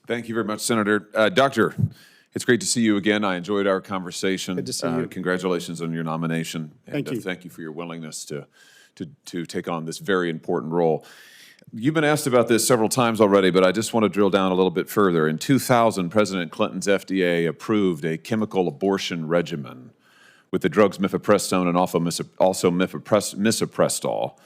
Thank you very much, Senator. Doctor, it's great to see you again. I enjoyed our conversation. Good to see you. Congratulations on your nomination. Thank you. Thank you for your willingness to take on this very important role. You've been asked about this several times already, but I just want to drill down a little bit further. In 2000, President Clinton's FDA approved a chemical abortion regimen with the drugs mifepristone and also misoprostol.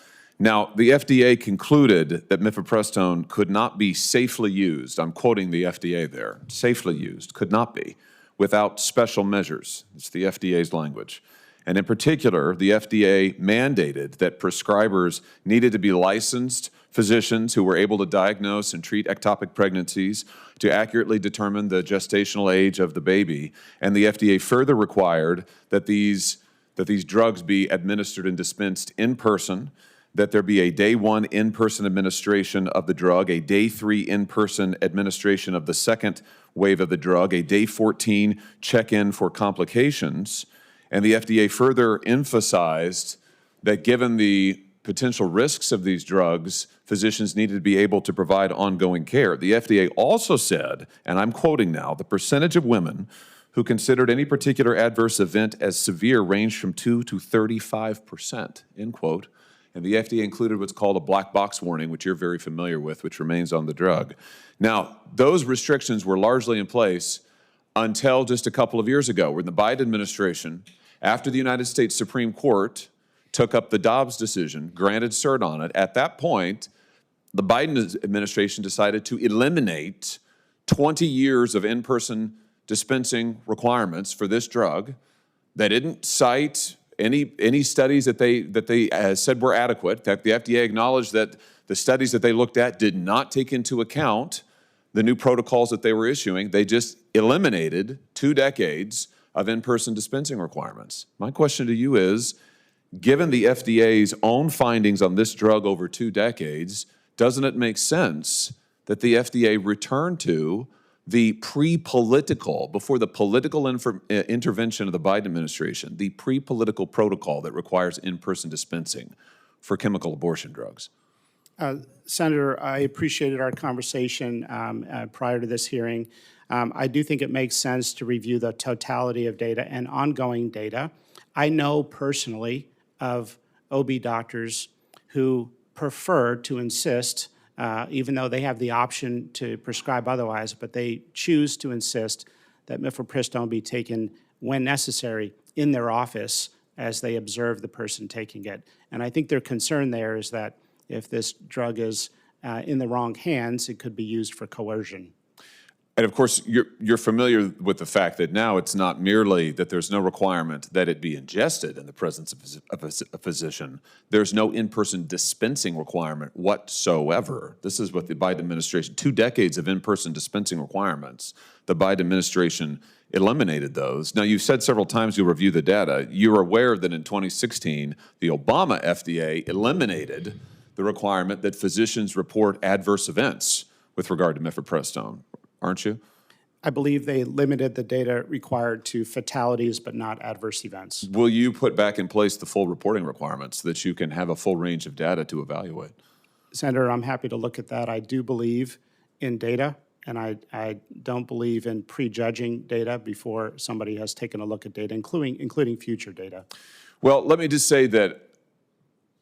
Now, the FDA concluded that mifepristone could not be safely used. I'm quoting the FDA there. Safely used, could not be, without special measures. It's the FDA's language. And in particular, the FDA mandated that prescribers needed to be licensed physicians who were able to diagnose and treat ectopic pregnancies to accurately determine the gestational age of the baby. And the FDA further required that these drugs be administered and dispensed in person, that there be a day 1 in-person administration of the drug, a day 3 in-person administration of the second wave of the drug, a day 14 check-in for complications. And the FDA further emphasized that given the potential risks of these drugs, physicians needed to be able to provide ongoing care. The FDA also said, and I'm quoting now, the percentage of women who considered any particular adverse event as severe ranged from 2 to 35%, end quote. And the FDA included what's called a black box warning, which you're very familiar with, which remains on the drug. Now, those restrictions were largely in place until just a couple of years ago, when the Biden administration, after the United States Supreme Court took up the Dobbs decision, granted cert on it, at that point, the Biden administration decided to eliminate 20 years of in-person dispensing requirements for this drug. They didn't cite any studies that they said were adequate. In fact, the FDA acknowledged that the studies that they looked at did not take into account the new protocols that they were issuing. They just eliminated 2 decades of in-person dispensing requirements. My question to you is, given the FDA's own findings on this drug over 2 decades, doesn't it make sense that the FDA return to the pre-political, before the political intervention of the Biden administration, the pre-political protocol that requires in-person dispensing for chemical abortion drugs? Senator, I appreciated our conversation prior to this hearing. I do think it makes sense to review the totality of data and ongoing data. I know personally of OB doctors who prefer to insist, even though they have the option to prescribe otherwise, but they choose to insist that mifepristone be taken when necessary in their office as they observe the person taking it. And I think their concern there is that if this drug is in the wrong hands, it could be used for coercion. And of course, you're familiar with the fact that now it's not merely that there's no requirement that it be ingested in the presence of a physician. There's no in-person dispensing requirement whatsoever. This is what the Biden administration, 2 decades of in-person dispensing requirements, the Biden administration eliminated those. Now, you've said several times you'll review the data. You're aware that in 2016, the Obama FDA eliminated the requirement that physicians report adverse events with regard to mifepristone, aren't you? I believe they limited the data required to fatalities, but not adverse events. Will you put back in place the full reporting requirements so that you can have a full range of data to evaluate? Senator, I'm happy to look at that. I do believe in data, and I don't believe in prejudging data before somebody has taken a look at data, including future data. Well, let me just say that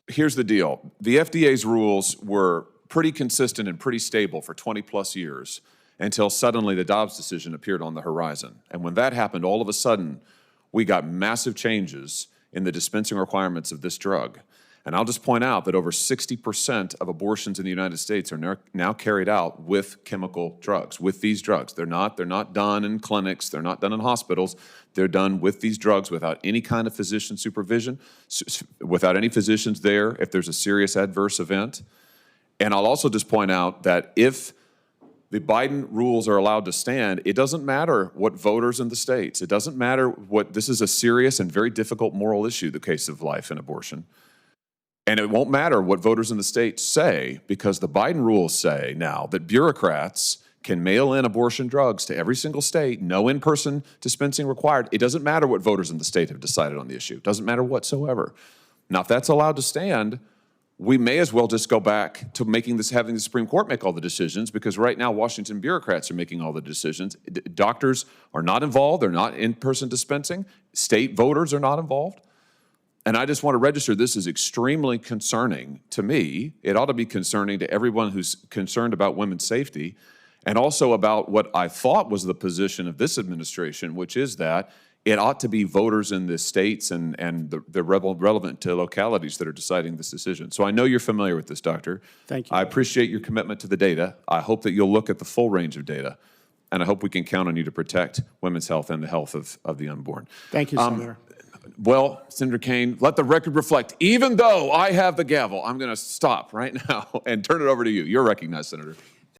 here's the deal. The FDA's rules were pretty consistent and pretty stable for 20-plus years until suddenly the Dobbs decision appeared on the horizon. And when that happened, all of a sudden, we got massive changes in the dispensing requirements of this drug. And I'll just point out that over 60% of abortions in the United States are now carried out with chemical drugs, with these drugs. They're not done in clinics, they're not done in hospitals. They're done with these drugs without any kind of physician supervision, without any physicians there if there's a serious adverse event. And I'll also just point out that if the Biden rules are allowed to stand, it doesn't matter what voters in the states, it doesn't matter what, this is a serious and very difficult moral issue, the case of life and abortion. And it won't matter what voters in the states say, because the Biden rules say now that bureaucrats can mail in abortion drugs to every single state, no in-person dispensing required. It doesn't matter what voters in the state have decided on the issue. It doesn't matter whatsoever. Now, if that's allowed to stand, we may as well just go back to having the Supreme Court make all the decisions, because right now Washington bureaucrats are making all the decisions. Doctors are not involved. They're not in-person dispensing. State voters are not involved. And I just want to register, this is extremely concerning to me. It ought to be concerning to everyone who's concerned about women's safety, and also about what I thought was the position of this administration, which is that it ought to be voters in the states and the relevant to localities that are deciding this decision. So I know you're familiar with this, Doctor. Thank you. I appreciate your commitment to the data. I hope that you'll look at the full range of data, and I hope we can count on you to protect women's health and the health of the unborn. Thank you, Senator. Well, Senator Kaine, let the record reflect, even though I have the gavel, I'm going to stop right now and turn it over to you. You're recognized, Senator.